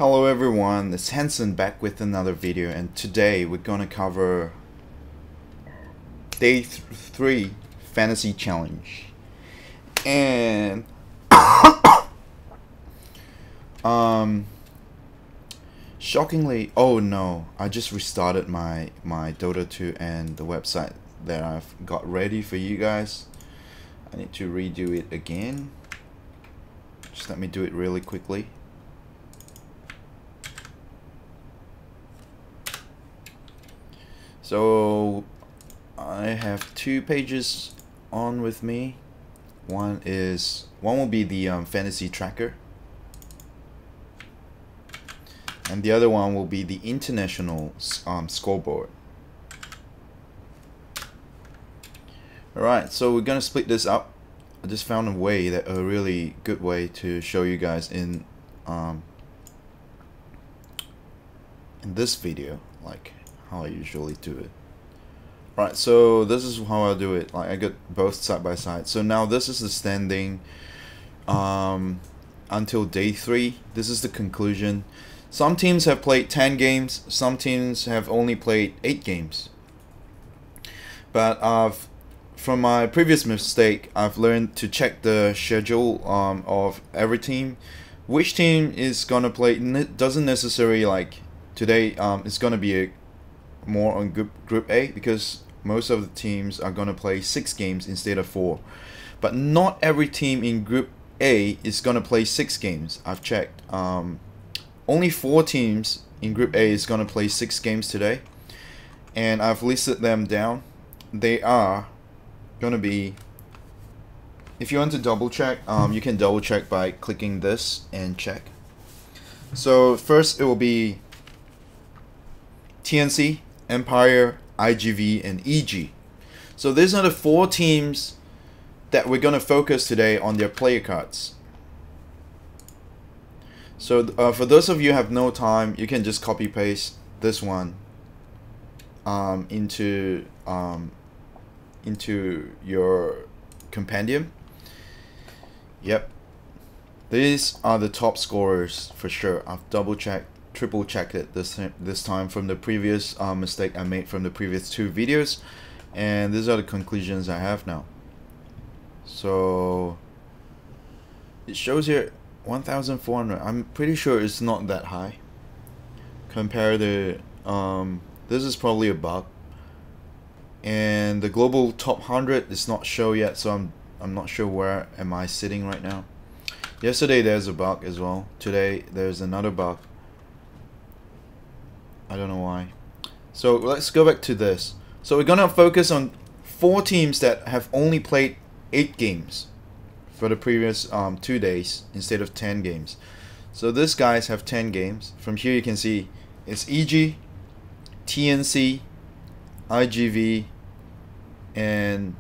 Hello everyone, it's Hanson back with another video, and today we're gonna cover day 3 fantasy challenge. And shockingly, oh no, I just restarted my Dota 2 and the website that I've got ready for you guys. I need to redo it again. Just let me do it really quickly. So I have 2 pages on with me. One will be the fantasy tracker, and the other one will be the international scoreboard. Alright, so we're gonna split this up. I just found a really good way to show you guys in this video, like how I usually do it. Right, so this is how I do it. Like, I got both side by side. So now this is the standing until day 3. This is the conclusion. Some teams have played 10 games. Some teams have only played 8 games. But from my previous mistake, I've learned to check the schedule of every team. Which team is gonna play doesn't necessarily, like today it's gonna be more on group A, because most of the teams are gonna play 6 games instead of 4. But not every team in group A is gonna play 6 games. I've checked. Only 4 teams in group A is gonna play 6 games today, and I've listed them down. They are gonna be, if you want to double check, you can double check by clicking this and check. So first it will be TNC, Empire, IGV, and EG. So these are the 4 teams that we're going to focus today on their player cards. So for those of you who have no time, you can just copy paste this one into your compendium. Yep, these are the top scorers for sure. I've double checked, triple checked it this time from the previous mistake I made from the previous 2 videos, and these are the conclusions I have now. So it shows here 1,400. I'm pretty sure it's not that high compared to this is probably a bug, and the global top 100 is not show yet, so I'm not sure where am I sitting right now. Yesterday there's a bug as well. Today there's another bug. I don't know why. So let's go back to this. So we're gonna focus on 4 teams that have only played 8 games for the previous 2 days instead of 10 games. So these guys have 10 games. From here you can see it's EG, TNC, IGV, and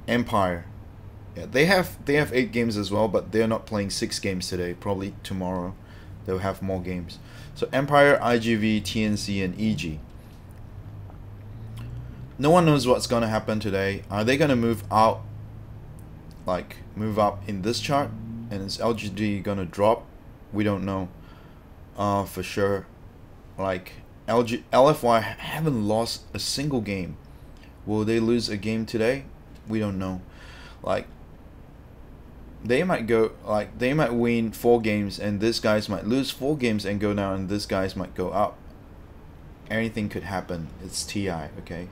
Empire. Yeah, they have 8 games as well, but they're not playing 6 games today. Probably tomorrow they'll have more games. So Empire, IGV, TNC, and EG. No one knows what's gonna happen today. Are they gonna move out, like move up in this chart, and is LGD gonna drop? We don't know for sure. Like LFY haven't lost a single game. Will they lose a game today? We don't know. Like, they might go, like they might win 4 games and this guys might lose 4 games and go down, and this guys might go up. Anything could happen. It's TI, okay?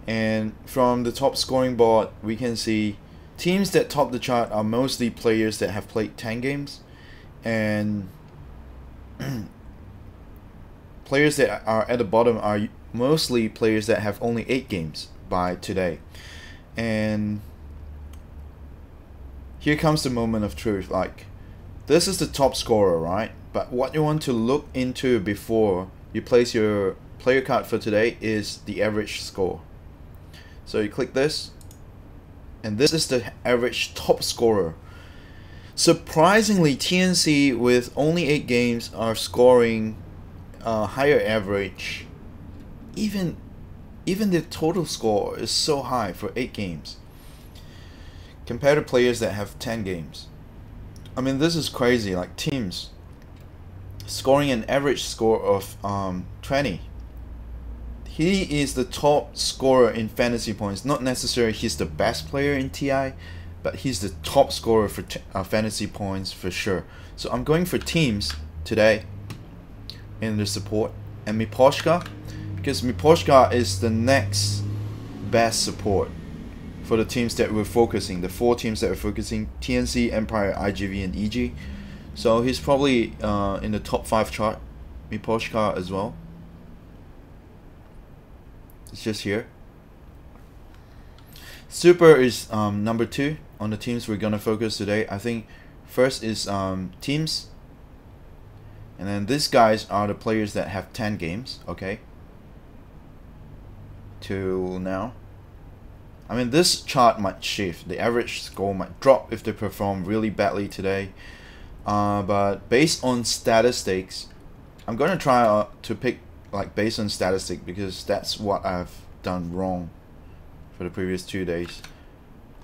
And from the top scoring board, we can see teams that top the chart are mostly players that have played 10 games, and players that are at the bottom are mostly players that have only 8 games by today. And here comes the moment of truth. Like, this is the top scorer, right? But what you want to look into before you place your player card for today is the average score. So you click this, and this is the average top scorer. Surprisingly, TNC with only 8 games are scoring higher average. Even the total score is so high for 8 games compared to players that have 10 games. I mean, this is crazy. Like teams scoring an average score of 20. He is the top scorer in fantasy points. Not necessarily he's the best player in TI, but he's the top scorer for fantasy points for sure. So I'm going for teams today in the support, and Miposhka, because Miposhka is the next best support for the teams that we're focusing, the 4 teams that we're focusing: TNC, Empire, IGV, and EG. So he's probably in the top 5 chart. Miposhka as well. It's just here. Super is number 2 on the teams we're gonna focus today. I think first is teams, and then these guys are the players that have 10 games. Okay. Till now. I mean, this chart might shift. The average score might drop if they perform really badly today. But based on statistics, I'm gonna try to pick like based on statistic, because that's what I've done wrong for the previous 2 days.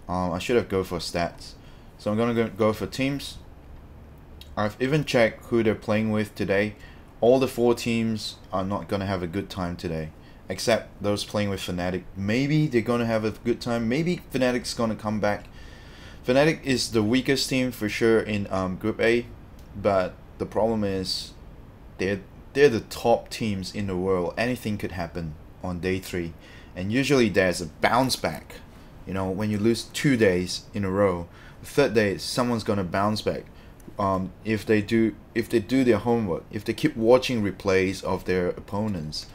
I should have go for stats. So I'm gonna go for teams. I've even checked who they're playing with today. All the 4 teams are not gonna have a good time today, except those playing with Fnatic. Maybe they're gonna have a good time. Maybe Fnatic's gonna come back. Fnatic is the weakest team for sure in Group A, but the problem is they're the top teams in the world. Anything could happen on day 3, and usually there's a bounce back. You know, when you lose 2 days in a row, the 3rd day someone's gonna bounce back. If they do their homework, if they keep watching replays of their opponents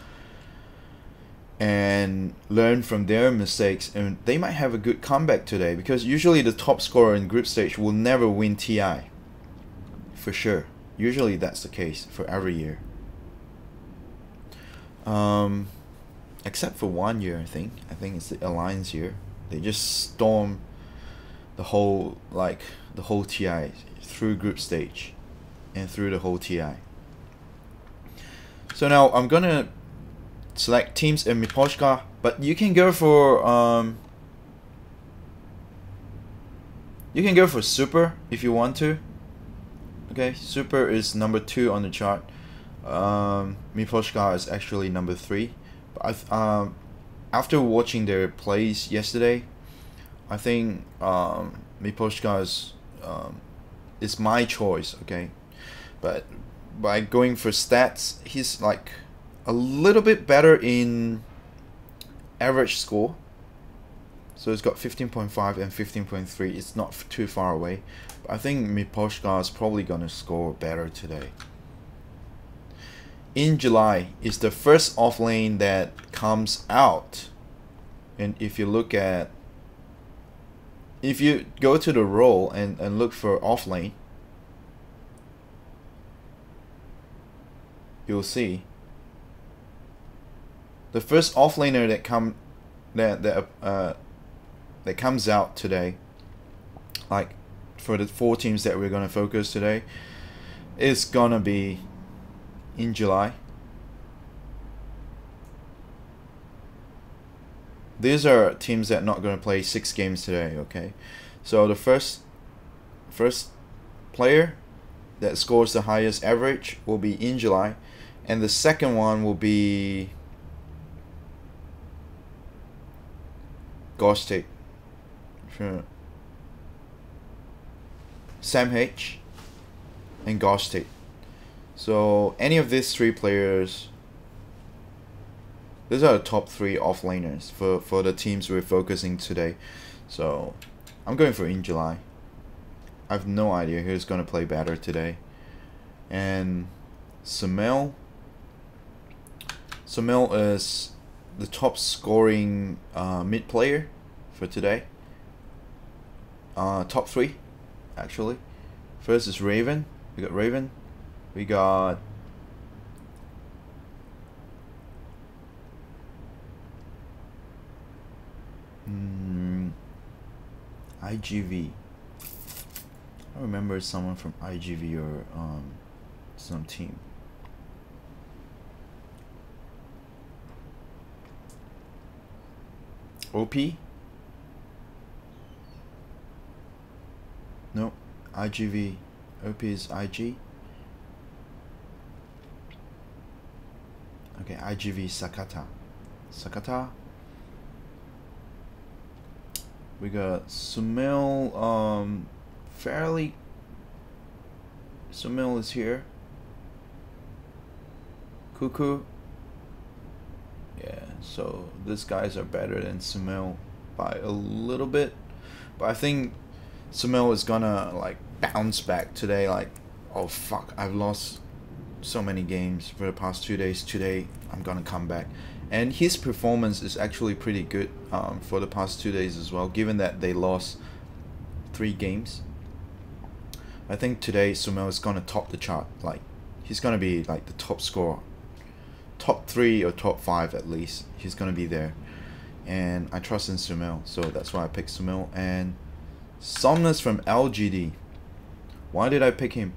and learn from their mistakes, and they might have a good comeback today, because usually the top scorer in group stage will never win TI. For sure. Usually that's the case for every year. Except for 1 year, I think it's the Alliance year. They just storm the whole TI through group stage and through the whole TI. So now I'm gonna select teams in Miposhka, but you can go for super if you want to. Okay, super is number 2 on the chart. Miposhka is actually number 3. But after watching their plays yesterday, I think Miposhka is my choice. Okay, but by going for stats, he's like a little bit better in average score. So it's got 15.5 and 15.3. It's not too far away. But I think Miposhka is probably gonna score better today. In July is the first offlane that comes out, and if you go to the role and look for offlane, you'll see the first offlaner that comes out today, like for the 4 teams that we're gonna focus today, is gonna be in July. These are teams that are not going to play 6 games today. Okay, so the first player that scores the highest average will be in July, and the second one will be Ghostic, Sam H, and Ghostic. So any of these 3 players, these are the top 3 offlaners for the teams we're focusing today. So I'm going for in July. I have no idea who's going to play better today. And Samel is the top scoring mid player for today. Top 3 actually. First is Raven. We got Raven. We got IGV. I remember someone from IGV or some team. OP? No, IGV. OP is IG. Okay, IGV Sakata. Sakata. We got Sumil. Fairly. Sumil is here. Cuckoo. Yeah, so these guys are better than Sumil by a little bit, but I think Sumil is gonna like bounce back today. Like, oh fuck, I've lost so many games for the past 2 days. Today I'm gonna come back, and his performance is actually pretty good for the past 2 days as well, given that they lost 3 games. I think today Sumil is gonna top the chart. Like, he's gonna be like the top scorer, top 3 or top 5 at least. He's gonna be there, and I trust in Sumil, so that's why I picked Sumil. And Somnus from LGD. Why did I pick him?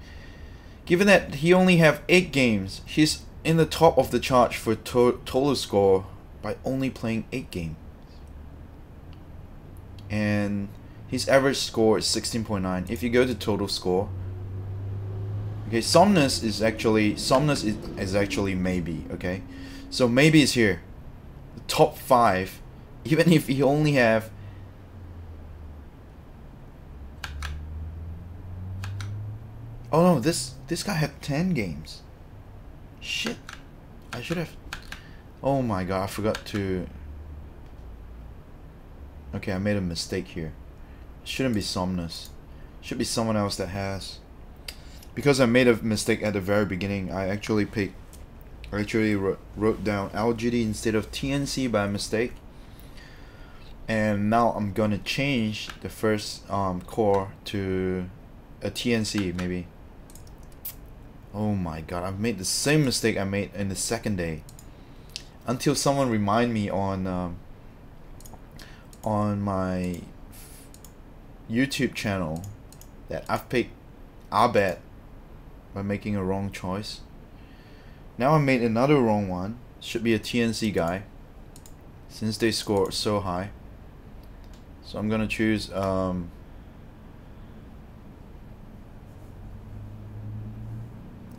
Given that he only have 8 games, he's in the top of the chart for total score by only playing 8 games. And his average score is 16.9. If you go to total score, okay, Somnus is actually maybe, okay? So maybe is here. The top 5, even if he only have oh no, this guy had 10 games. Shit. I should have. Oh my god, I forgot to. Okay, I made a mistake here. It shouldn't be Somnus. It should be someone else that has. Because I made a mistake at the very beginning, I actually wrote down LGD instead of TNC by mistake. And now I'm gonna change the first core to a TNC maybe. Oh my god, I've made the same mistake I made in the second day. Until someone remind me on my YouTube channel that I've picked Abed by making a wrong choice. Now I made another wrong one. Should be a TNC guy, since they scored so high. So I'm gonna choose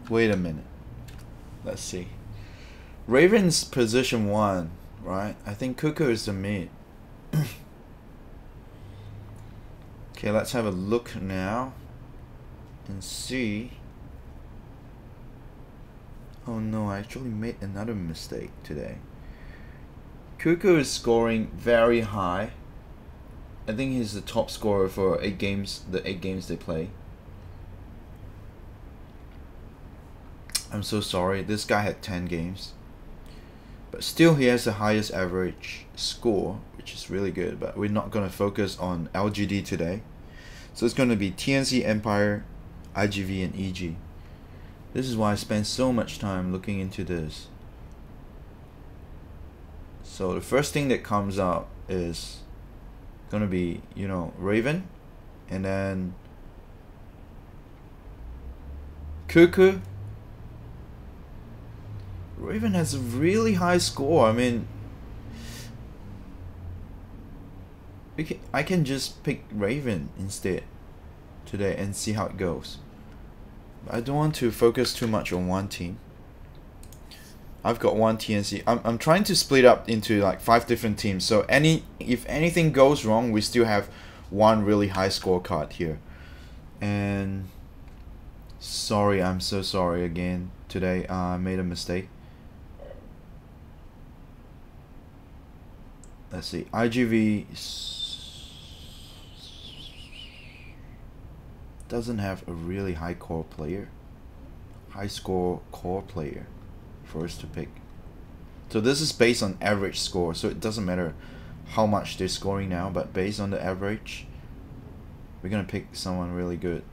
wait a minute. Let's see. Raven's position 1, right? I think Cuckoo is the mid. Okay, let's have a look now and see. Oh no, I actually made another mistake today. Cuckoo is scoring very high. I think he's the top scorer for 8 games, the 8 games they play. I'm so sorry, this guy had 10 games. But still he has the highest average score, which is really good, but we're not going to focus on LGD today. So it's going to be TNC, Empire, IGV, and EG. This is why I spend so much time looking into this. So the first thing that comes out is going to be, you know, Raven, and then Cuckoo. Raven has a really high score. I mean, I can just pick Raven instead today and see how it goes. I don't want to focus too much on one team. I've got one TNC. I'm trying to split up into like 5 different teams. So if anything goes wrong, we still have one really high score card here. And sorry, I'm so sorry again. Today I made a mistake. Let's see. IGV doesn't have a really high core player. High score core player for us to pick. So this is based on average score, so it doesn't matter how much they're scoring now, but based on the average, we're gonna pick someone really good.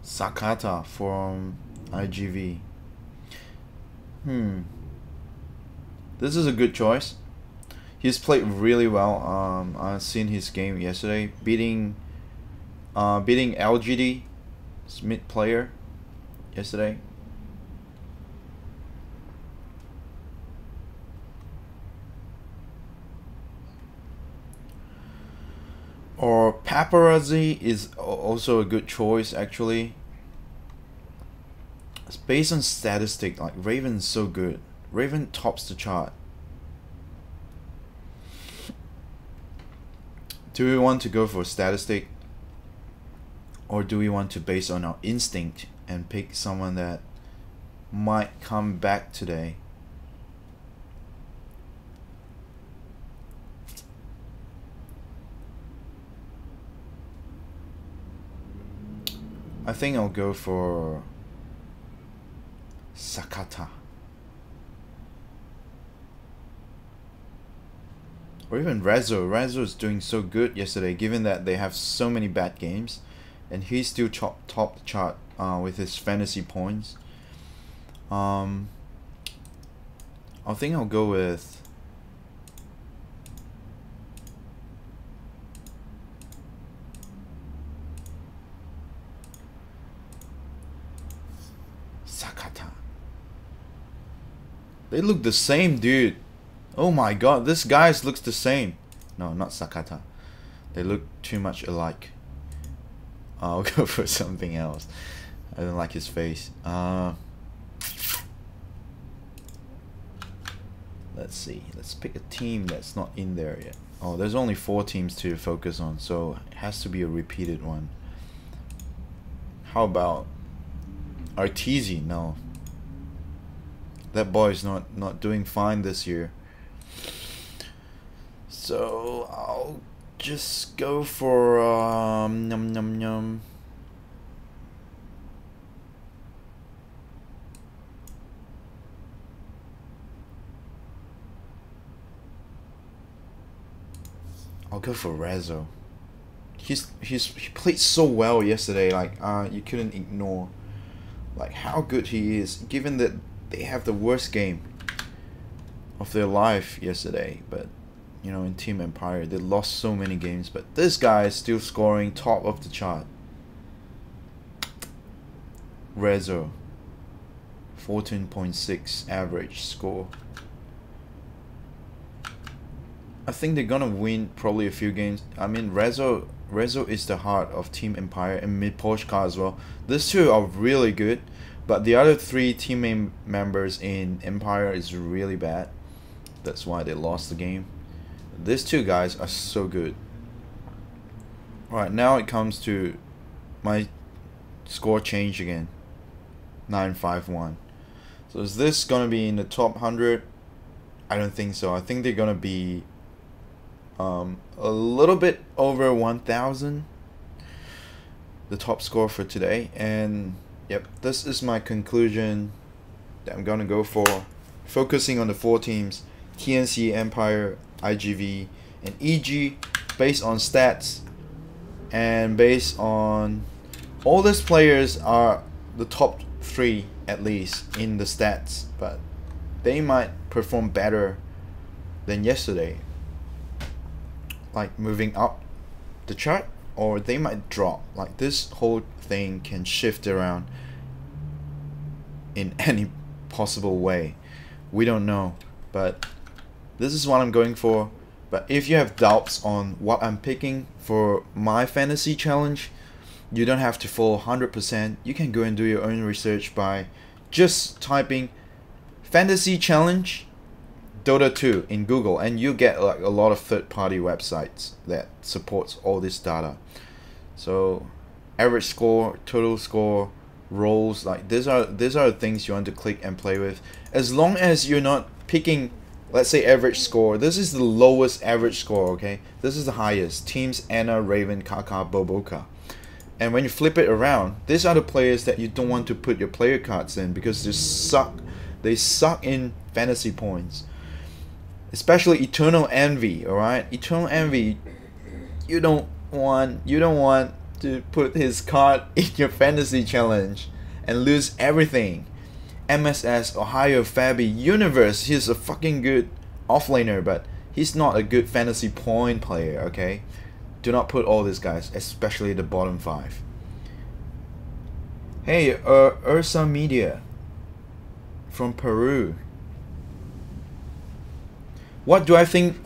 Sakata from IGV. This is a good choice. He's played really well. I've seen his game yesterday, beating LGD mid player yesterday. Or Paparazzi is also a good choice actually. It's based on statistic, like Raven's so good. Raven tops the chart. Do we want to go for statistic, or do we want to base on our instinct and pick someone that might come back today? I think I'll go for Sakata. Or even Rezo. Rezo is doing so good yesterday, given that they have so many bad games, and he still topped the chart with his fantasy points. I think I'll go with Sakata. They look the same, dude. Oh my god, this guy's looks the same. No, not Sakata. They look too much alike. I'll go for something else. I don't like his face. Let's see. Let's pick a team that's not in there yet. Oh, there's only 4 teams to focus on, so it has to be a repeated one. How about Arteezy? No. That boy's not doing fine this year. So I'll just go for num num num. I'll go for Rezo. He played so well yesterday. Like you couldn't ignore like how good he is, given that they have the worst game of their life yesterday. But you know, in Team Empire they lost so many games, but this guy is still scoring top of the chart. Rezo, 14.6 average score. I think they're gonna win probably a few games. I mean, Rezo is the heart of Team Empire, and Miposhka as well. These two are really good, but the other 3 team members in Empire is really bad. That's why they lost the game. These 2 guys are so good. Alright, now it comes to my score change again. 951. So is this gonna be in the top 100? I don't think so. I think they're gonna be a little bit over 1,000, the top score for today. And yep, this is my conclusion that I'm gonna go for, focusing on the 4 teams: TNC, Empire, IGV, and EG, based on stats and based on all these players are the top 3 at least in the stats, but they might perform better than yesterday, like moving up the chart, or they might drop. Like this whole thing can shift around in any possible way. We don't know, but this is what I'm going for. But if you have doubts on what I'm picking for my fantasy challenge, you don't have to follow 100%. You can go and do your own research by just typing fantasy challenge Dota 2 in Google, and you get like a lot of third-party websites that supports all this data. So average score, total score, roles, like these are the things you want to click and play with. As long as you're not picking, let's say, average score. This is the lowest average score, okay? This is the highest. Teams Anna, Raven, Kaka, Boboka. And when you flip it around, these are the players that you don't want to put your player cards in because they suck. They suck in fantasy points. Especially Eternal Envy, alright? Eternal Envy, you don't want to put his card in your fantasy challenge and lose everything. MSS, Ohio Fabi, Universe, he's a fucking good offlaner, but he's not a good fantasy point player, okay? Do not put all these guys, especially the bottom 5. Hey, Ursa Media from Peru. What do I think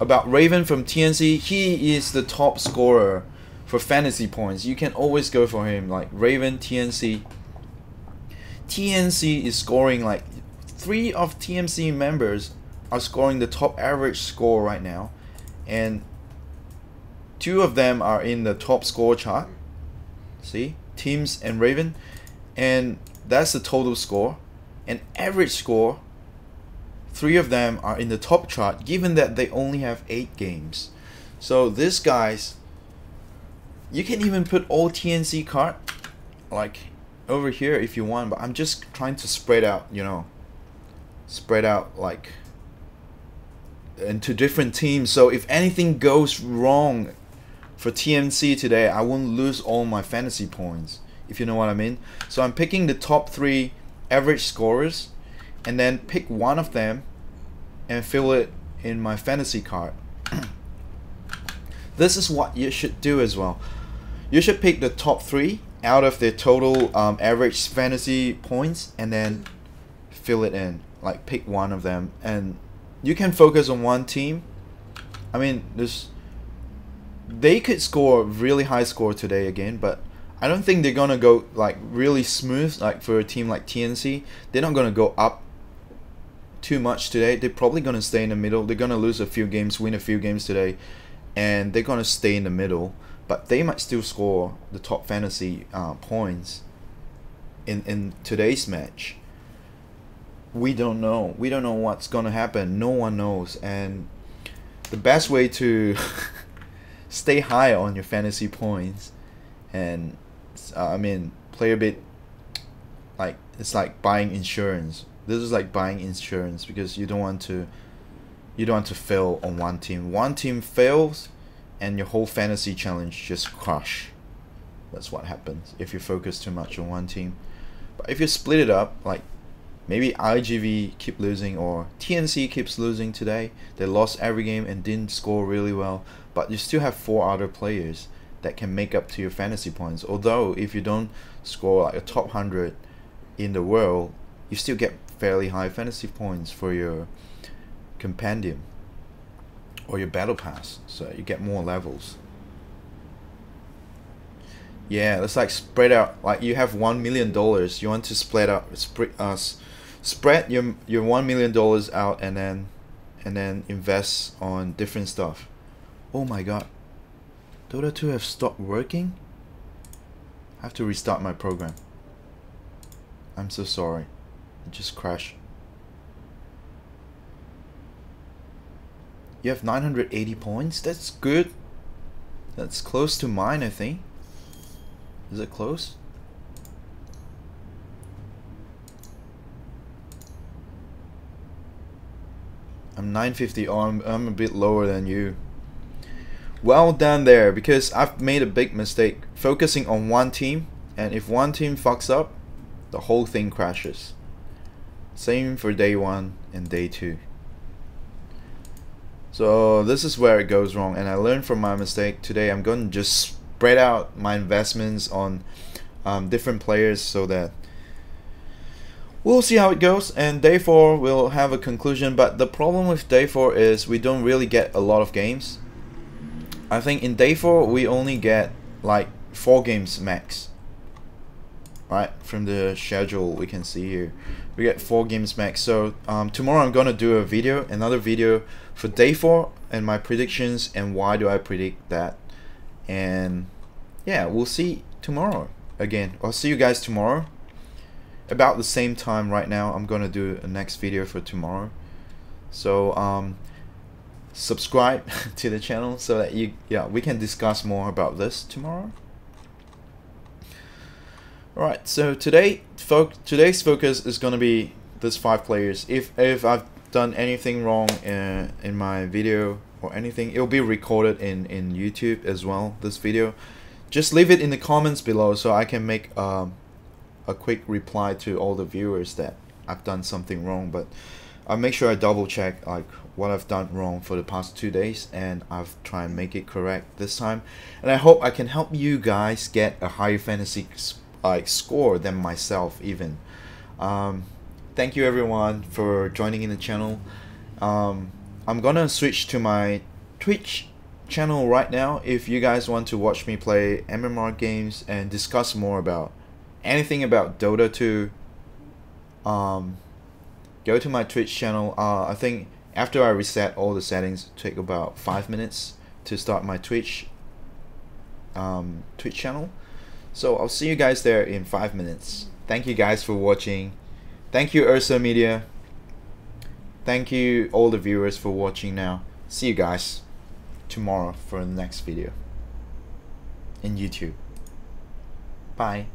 about Raven from TNC. He is the top scorer for fantasy points. You can always go for him, like Raven, TNC. TNC is scoring like 3 of TNC members are scoring the top average score right now, and 2 of them are in the top score chart. See, Teams and Raven, and that's the total score. And average score, 3 of them are in the top chart, given that they only have 8 games. So these guys, you can even put all TNC card like over here if you want, but I'm just trying to spread out, you know, spread out like into different teams. So if anything goes wrong for TNC today, I won't lose all my fantasy points, if you know what I mean. So I'm picking the top 3 average scorers and then pick one of them and fill it in my fantasy card. This is what you should do as well. You should pick the top 3 out of the total average fantasy points and then fill it in. Like pick one of them, and you can focus on one team. I mean, they could score really high score today again, but I don't think they're gonna go like really smooth. Like for a team like TNC, they're not gonna go up too much today. They're probably gonna stay in the middle. They're gonna lose a few games, win a few games today, and they're gonna stay in the middle. But they might still score the top fantasy points in today's match. We don't know. We don't know what's gonna happen. No one knows. And the best way to stay high on your fantasy points, and I mean, play a bit like it's like buying insurance. This is like buying insurance, because you don't want to fail on one team. One team fails, and your whole fantasy challenge just crush. That's what happens if you focus too much on one team. But if you split it up, like maybe IGV keep losing or TNC keeps losing today, they lost every game and didn't score really well, but you still have 4 other players that can make up to your fantasy points. Although if you don't score like a top 100 in the world, you still get fairly high fantasy points for your compendium or your battle pass, so you get more levels. Yeah, let's like spread out. Like you have $1 million, you want to spread out, spread your $1 million out, and then invest on different stuff. Oh my god, Dota 2 have stopped working. I have to restart my program. I'm so sorry, it just crashed. You have 980 points. That's good. That's close to mine, I think. Is it close? I'm 950. Oh, I'm a bit lower than you. Well done there, because I've made a big mistake focusing on one team, and if one team fucks up, the whole thing crashes. Same for day 1 and day 2. So this is where it goes wrong, and I learned from my mistake. Today I'm going to just spread out my investments on different players, so that we'll see how it goes, and day 4 we'll have a conclusion. But the problem with day 4 is we don't really get a lot of games. I think in day 4 we only get like 4 games max. Right, from the schedule we can see here, we get 4 games max. So tomorrow I'm gonna do another video for day 4 and my predictions and why do I predict that. And yeah, we'll see tomorrow again. I'll see you guys tomorrow about the same time. Right now I'm gonna do a next video for tomorrow. So subscribe to the channel so that we can discuss more about this tomorrow. Alright, so today's focus is gonna be this 5 players. If I've done anything wrong in my video or anything, it'll be recorded in YouTube as well, this video. Just leave it in the comments below so I can make a quick reply to all the viewers that I've done something wrong. But I'll make sure I double check like what I've done wrong for the past 2 days, and I've tried and make it correct this time. And I hope I can help you guys get a higher fantasy score than myself even. Thank you everyone for joining in the channel. I'm gonna switch to my Twitch channel right now. If you guys want to watch me play MMR games and discuss more about anything about Dota 2, go to my Twitch channel. I think after I reset all the settings, it'll take about 5 minutes to start my Twitch channel. So I'll see you guys there in 5 minutes. Thank you guys for watching. Thank you Ursa Media. Thank you all the viewers for watching now. See you guys tomorrow for the next video in YouTube. Bye.